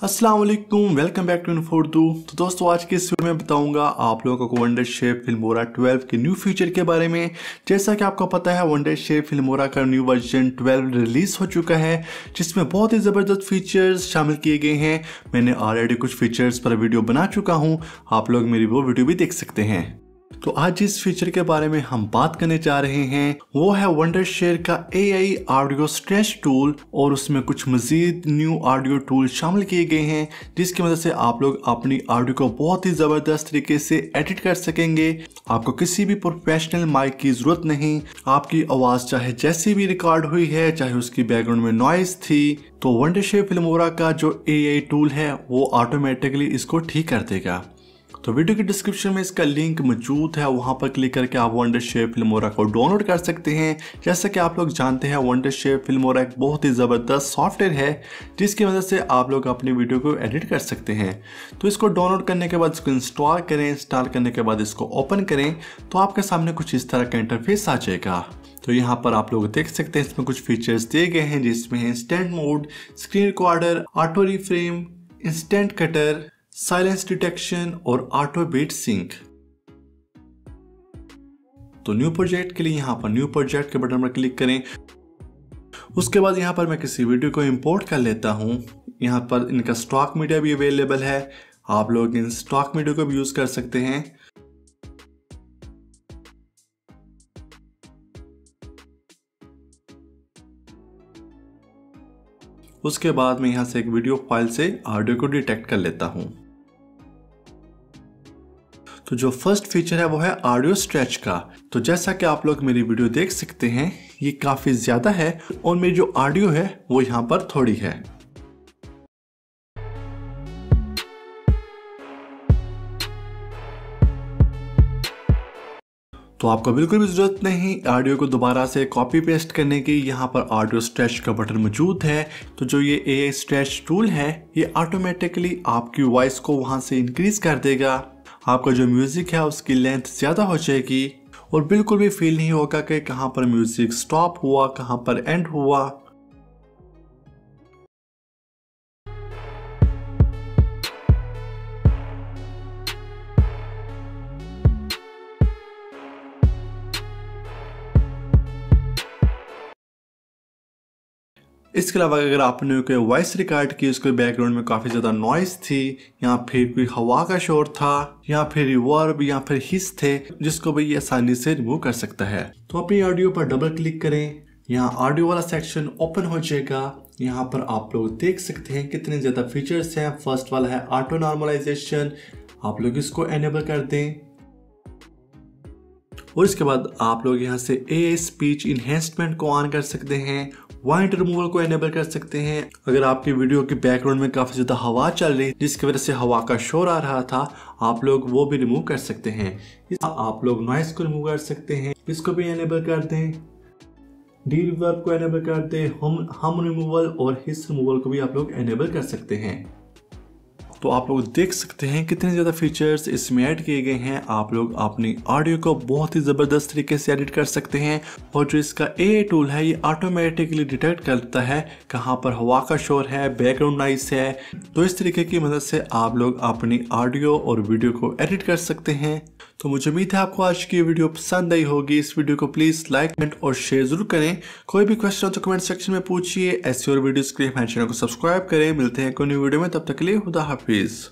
अस्सलाम वालेकुम, welcome back to इन्फोर्दू। तो दोस्तों आज के इस वीडियो में बताऊंगा आप लोगों को वंडरशेप फिल्मोरा 12 के न्यू फीचर के बारे में। जैसा कि आपको पता है वंडरशेप फिल्मोरा का न्यू वर्जन 12 रिलीज हो चुका है, जिसमें बहुत ही ज़बरदस्त फीचर्स शामिल किए गए हैं। मैंने ऑलरेडी कुछ फीचर्स पर वीडियो बना चुका हूँ, आप लोग मेरी वो वीडियो भी देख सकते हैं। तो आज जिस फीचर के बारे में हम बात करने जा रहे हैं वो है वंडरशेयर का AI ऑडियो स्ट्रेच टूल, और उसमें कुछ मजीद न्यू ऑडियो टूल शामिल किए गए हैं जिसकी मदद से आप लोग अपनी ऑडियो को बहुत ही ज़बरदस्त तरीके से एडिट कर सकेंगे। आपको किसी भी प्रोफेशनल माइक की ज़रूरत नहीं। आपकी आवाज़ चाहे जैसी भी रिकॉर्ड हुई है, चाहे उसकी बैकग्राउंड में नॉइज़ थी, तो वंडरशेयर फिल्मोरा का जो AI टूल है वो ऑटोमेटिकली इसको ठीक कर देगा। तो वीडियो के डिस्क्रिप्शन में इसका लिंक मौजूद है, वहां पर क्लिक करके आप वंडरशेयर फिल्मोरा को डाउनलोड कर सकते हैं। जैसा कि आप लोग जानते हैं वंडरशेयर फिल्मोरा एक बहुत ही ज़बरदस्त सॉफ्टवेयर है जिसकी मदद से आप लोग अपनी वीडियो को एडिट कर सकते हैं। तो इसको डाउनलोड करने के बाद इसको इंस्टॉल करें। इंस्टॉल करने के बाद इसको ओपन करें तो आपके सामने कुछ इस तरह का इंटरफेस आ जाएगा। तो यहाँ पर आप लोग देख सकते हैं इसमें कुछ फीचर्स दिए गए हैं, जिसमें है instant mode, screen recorder, auto reframe, instant cutter, silence detection और ऑटो बीट सिंक। तो न्यू प्रोजेक्ट के लिए यहाँ पर न्यू प्रोजेक्ट के बटन पर क्लिक करें। उसके बाद यहाँ पर मैं किसी वीडियो को इंपोर्ट कर लेता हूँ। यहाँ पर इनका स्टॉक मीडिया भी अवेलेबल है, आप लोग इन स्टॉक मीडिया को भी यूज कर सकते हैं। उसके बाद मैं यहाँ से एक वीडियो फाइल से ऑडियो को डिटेक्ट कर लेता हूँ। तो जो फर्स्ट फीचर है वो है ऑडियो स्ट्रेच का। तो जैसा कि आप लोग मेरी वीडियो देख सकते हैं ये काफी ज्यादा है और मेरी जो ऑडियो है वो यहाँ पर थोड़ी है। तो आपको बिल्कुल भी जरूरत नहीं ऑडियो को दोबारा से कॉपी पेस्ट करने की। यहाँ पर ऑडियो स्ट्रेच का बटन मौजूद है। तो जो ये AI स्ट्रेच टूल है ये ऑटोमेटिकली आपकी वॉइस को वहां से इंक्रीज कर देगा। आपका जो म्यूजिक है उसकी लेंथ ज़्यादा हो जाएगी और बिल्कुल भी फील नहीं होगा कि कहाँ पर म्यूजिक स्टॉप हुआ, कहाँ पर एंड हुआ। इसके अलावा अगर आपने कोई वॉइस रिकॉर्ड की, उसके बैकग्राउंड में काफ़ी ज़्यादा नॉइस थी, या फिर कोई हवा का शोर था, या फिर रिवर्ब या फिर हिस थे, जिसको भी ये आसानी से रिमूव कर सकता है। तो अपनी ऑडियो पर डबल क्लिक करें, यहाँ ऑडियो वाला सेक्शन ओपन हो जाएगा। यहाँ पर आप लोग देख सकते हैं कितने ज़्यादा फीचर्स हैं। फर्स्ट वाला है ऑटो नॉर्मलाइजेशन, आप लोग इसको एनेबल कर दें। और इसके बाद आप लोग यहाँ से AI स्पीच इन्हेंसमेंट को ऑन कर सकते हैं, वाइट रिमूवल को एनेबल कर सकते हैं। अगर आपकी वीडियो के बैकग्राउंड में काफी ज्यादा हवा चल रही है जिसकी वजह से हवा का शोर आ रहा था, आप लोग वो भी रिमूव कर सकते हैं। आप लोग नॉइस को रिमूव कर सकते हैं, इसको भी एनेबल कर दें। डी रिवर्ब को एनेबल कर दें। हम रिमूवल और हिस रिमूवल को भी आप लोग एनेबल कर सकते हैं। तो आप लोग देख सकते हैं कितने ज़्यादा फीचर्स इसमें ऐड किए गए हैं। आप लोग अपनी ऑडियो को बहुत ही ज़बरदस्त तरीके से एडिट कर सकते हैं। और जो इसका AI टूल है ये ऑटोमेटिकली डिटेक्ट करता है कहाँ पर हवा का शोर है, बैकग्राउंड नॉइस है। तो इस तरीके की मदद से आप लोग अपनी ऑडियो और वीडियो को एडिट कर सकते हैं। तो मुझे उम्मीद है आपको आज की वीडियो पसंद आई होगी। इस वीडियो को प्लीज़ लाइक, कमेंट और शेयर जरूर करें। कोई भी क्वेश्चन हो तो कमेंट सेक्शन में पूछिए। ऐसी और वीडियोस के लिए हमारे चैनल को सब्सक्राइब करें। मिलते हैं कोई नई वीडियो में, तब तक के लिए खुदा हाफिज़।